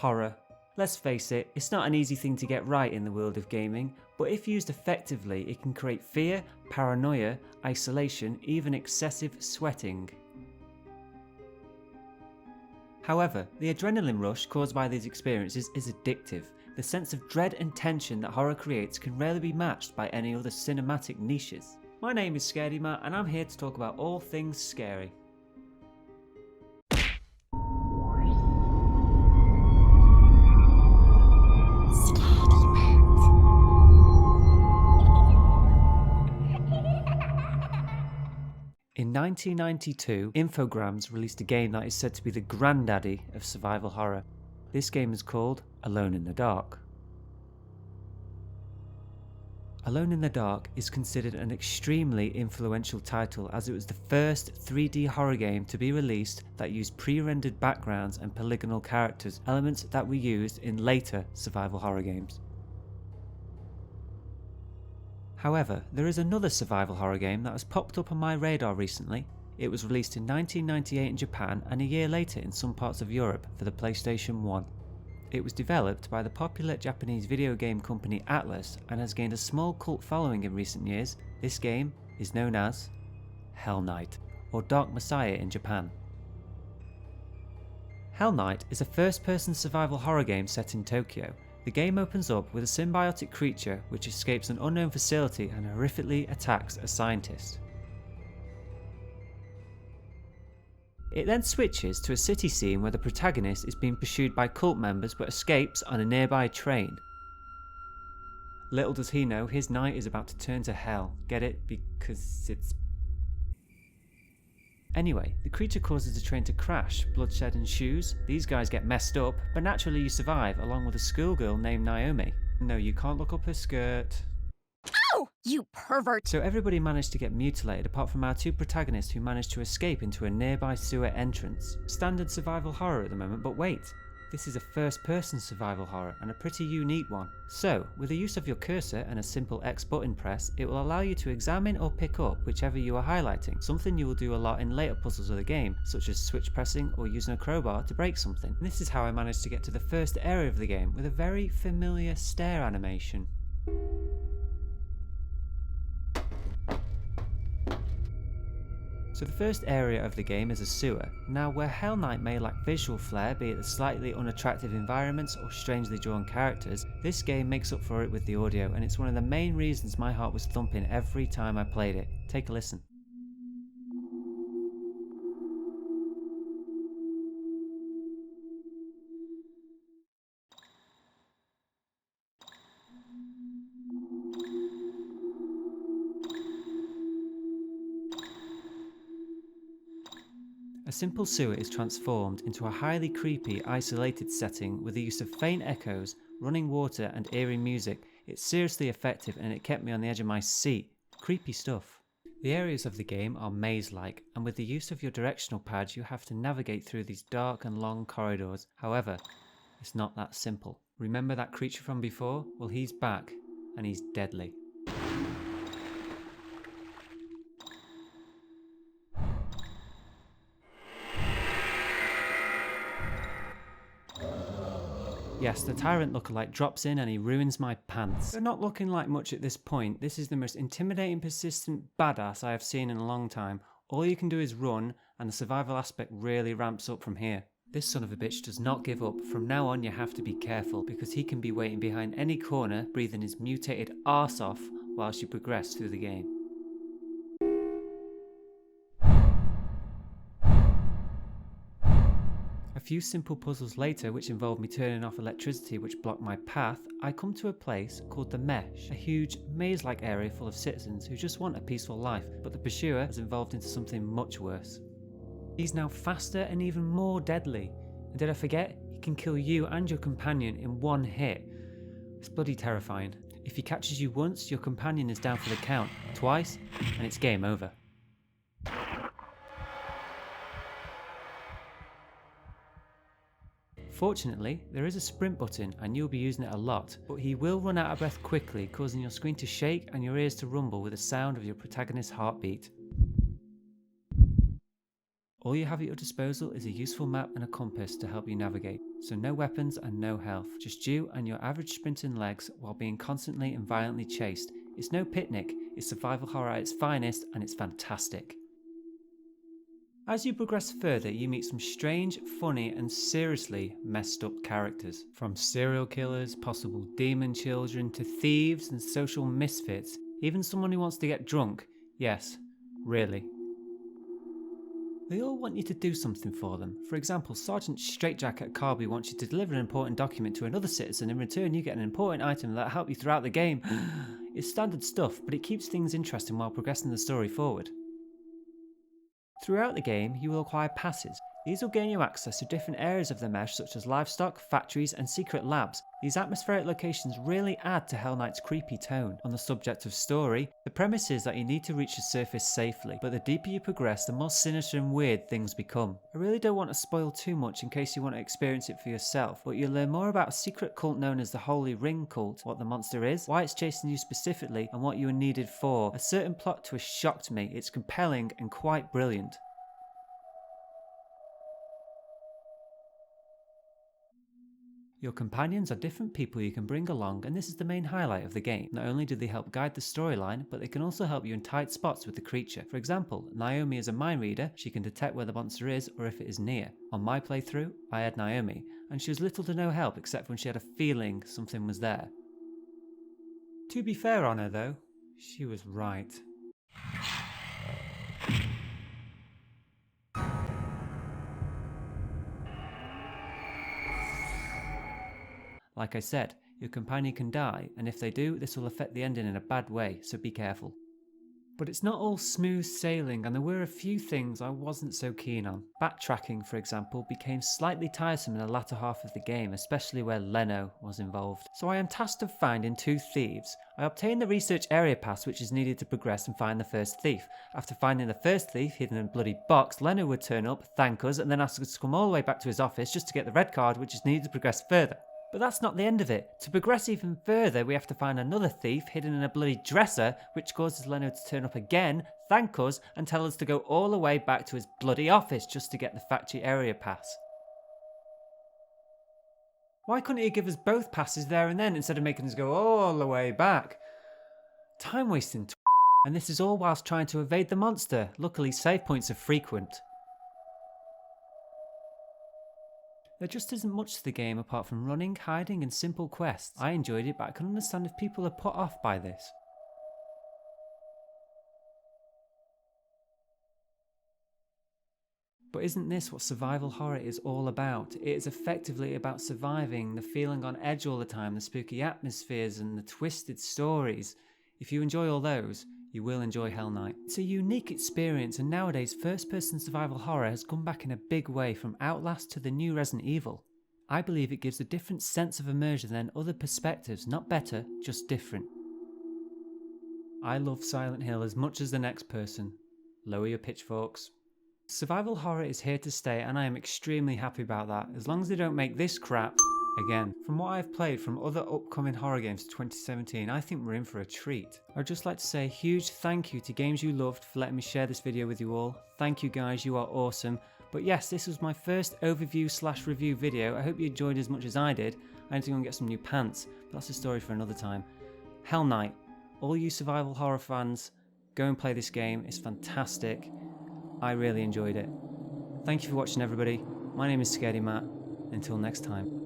Horror. Let's face it, it's not an easy thing to get right in the world of gaming, but if used effectively, it can create fear, paranoia, isolation, even excessive sweating. However, the adrenaline rush caused by these experiences is addictive. The sense of dread and tension that horror creates can rarely be matched by any other cinematic niches. My name is Scaredy Matt and I'm here to talk about all things scary. In 1992, Infogrames released a game that is said to be the granddaddy of survival horror. This game is called Alone in the Dark. Alone in the Dark is considered an extremely influential title as it was the first 3D horror game to be released that used pre-rendered backgrounds and polygonal characters, elements that were used in later survival horror games. However, there is another survival horror game that has popped up on my radar recently. It was released in 1998 in Japan and a year later in some parts of Europe for the PlayStation 1. It was developed by the popular Japanese video game company Atlus and has gained a small cult following in recent years. This game is known as Hellnight, or Dark Messiah in Japan. Hellnight is a first-person survival horror game set in Tokyo. The game opens up with a symbiotic creature which escapes an unknown facility and horrifically attacks a scientist. It then switches to a city scene where the protagonist is being pursued by cult members but escapes on a nearby train. Little does he know, his night is about to turn to hell. Get it? Because it's... Anyway, the creature causes the train to crash, bloodshed ensues, these guys get messed up, but naturally you survive along with a schoolgirl named Naomi. No, you can't look up her skirt. Ow! You pervert! So everybody managed to get mutilated apart from our two protagonists who managed to escape into a nearby sewer entrance. Standard survival horror at the moment, but wait. This is a first-person survival horror and a pretty unique one. So, with the use of your cursor and a simple X button press, it will allow you to examine or pick up whichever you are highlighting, something you will do a lot in later puzzles of the game, such as switch pressing or using a crowbar to break something. And this is how I managed to get to the first area of the game with a very familiar stare animation. So the first area of the game is a sewer. Now where Hellnight may lack visual flair, be it the slightly unattractive environments or strangely drawn characters, this game makes up for it with the audio, and it's one of the main reasons my heart was thumping every time I played it. Take a listen. A simple sewer is transformed into a highly creepy, isolated setting with the use of faint echoes, running water and eerie music. It's seriously effective and it kept me on the edge of my seat. Creepy stuff. The areas of the game are maze-like, and with the use of your directional pads you have to navigate through these dark and long corridors. However, it's not that simple. Remember that creature from before? Well, he's back, and he's deadly. Yes, the Tyrant lookalike drops in and he ruins my pants. They're not looking like much at this point. This is the most intimidating, persistent badass I have seen in a long time. All you can do is run, and the survival aspect really ramps up from here. This son of a bitch does not give up. From now on you have to be careful, because he can be waiting behind any corner, breathing his mutated arse off whilst you progress through the game. A few simple puzzles later, which involve me turning off electricity which blocked my path, I come to a place called the Mesh, a huge maze-like area full of citizens who just want a peaceful life, but the pursuer has evolved into something much worse. He's now faster and even more deadly, and did I forget, he can kill you and your companion in one hit. It's bloody terrifying. If he catches you once, your companion is down for the count, twice, and it's game over. Fortunately, there is a sprint button and you'll be using it a lot, but he will run out of breath quickly, causing your screen to shake and your ears to rumble with the sound of your protagonist's heartbeat. All you have at your disposal is a useful map and a compass to help you navigate, so no weapons and no health, just you and your average sprinting legs while being constantly and violently chased. It's no picnic, it's survival horror at its finest, and it's fantastic. As you progress further, you meet some strange, funny and seriously messed up characters. From serial killers, possible demon children, to thieves and social misfits, even someone who wants to get drunk. Yes, really. They all want you to do something for them. For example, Sergeant Straightjacket Carby wants you to deliver an important document to another citizen. In return, you get an important item that'll help you throughout the game. It's standard stuff, but it keeps things interesting while progressing the story forward. Throughout the game, you will acquire passes. These will gain you access to different areas of the mesh such as livestock, factories and secret labs. These atmospheric locations really add to Hellnight's creepy tone. On the subject of story, the premise is that you need to reach the surface safely, but the deeper you progress, the more sinister and weird things become. I really don't want to spoil too much in case you want to experience it for yourself, but you'll learn more about a secret cult known as the Holy Ring Cult, what the monster is, why it's chasing you specifically, and what you are needed for. A certain plot twist shocked me. It's compelling and quite brilliant. Your companions are different people you can bring along, and this is the main highlight of the game. Not only do they help guide the storyline, but they can also help you in tight spots with the creature. For example, Naomi is a mind reader. She can detect where the monster is or if it is near. On my playthrough, I had Naomi, and she was little to no help except when she had a feeling something was there. To be fair on her though, she was right. Like I said, your companion can die, and if they do, this will affect the ending in a bad way, so be careful. But it's not all smooth sailing, and there were a few things I wasn't so keen on. Backtracking, for example, became slightly tiresome in the latter half of the game, especially where Leno was involved. So I am tasked of finding 2 thieves. I obtained the research area pass which is needed to progress and find the first thief. After finding the first thief hidden in a bloody box, Leno would turn up, thank us, and then ask us to come all the way back to his office just to get the red card which is needed to progress further. But that's not the end of it. To progress even further, we have to find another thief hidden in a bloody dresser, which causes Leno to turn up again, thank us, and tell us to go all the way back to his bloody office just to get the factory area pass. Why couldn't he give us both passes there and then instead of making us go all the way back? Time wasting and this is all whilst trying to evade the monster. Luckily, save points are frequent. There just isn't much to the game apart from running, hiding and simple quests. I enjoyed it, but I can understand if people are put off by this. But isn't this what survival horror is all about? It is effectively about surviving, the feeling on edge all the time, the spooky atmospheres and the twisted stories. If you enjoy all those, you will enjoy Hellnight. It's a unique experience, and nowadays first-person survival horror has come back in a big way, from Outlast to the new Resident Evil. I believe it gives a different sense of immersion than other perspectives, not better, just different. I love Silent Hill as much as the next person. Lower your pitchforks. Survival horror is here to stay, and I am extremely happy about that, as long as they don't make this crap again. From what I've played from other upcoming horror games of 2017, I think we're in for a treat. I'd just like to say a huge thank you to Games You Loved for letting me share this video with you all. Thank you guys, you are awesome. But yes, this was my first overview/review video. I hope you enjoyed as much as I did. I need to go and get some new pants, but that's a story for another time. Hellnight, all you survival horror fans, go and play this game. It's fantastic. I really enjoyed it. Thank you for watching, everybody. My name is Scaredy Matt. Until next time.